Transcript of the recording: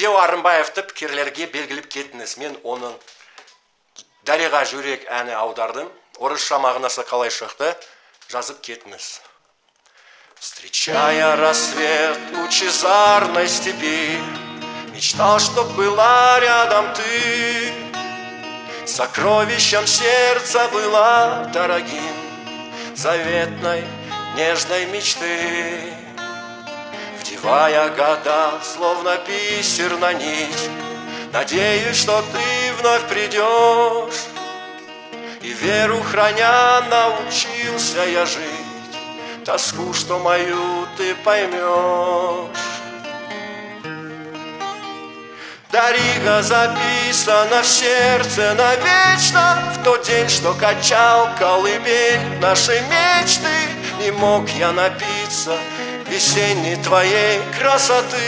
Медеу Арынбаевты пікірлерге белгіліп кетіңіз. Мен оның дариға жүрек әні аудардым. Орысша мағынасы қалай шықты, жазып кетіңіз. Встречая рассвет лучезарной степи, мечтал, чтоб была рядом ты. Сокровищем сердца была дорогим, заветной, нежной мечты. Вдевая года, словно бисер на нить, надеюсь, что ты вновь придешь. И веру храня научился я жить, тоску, что мою ты поймешь. Дарига записана в сердце навечно, в тот день, что качал колыбель нашей мечты. Не мог я напиться весенней твоей красоты.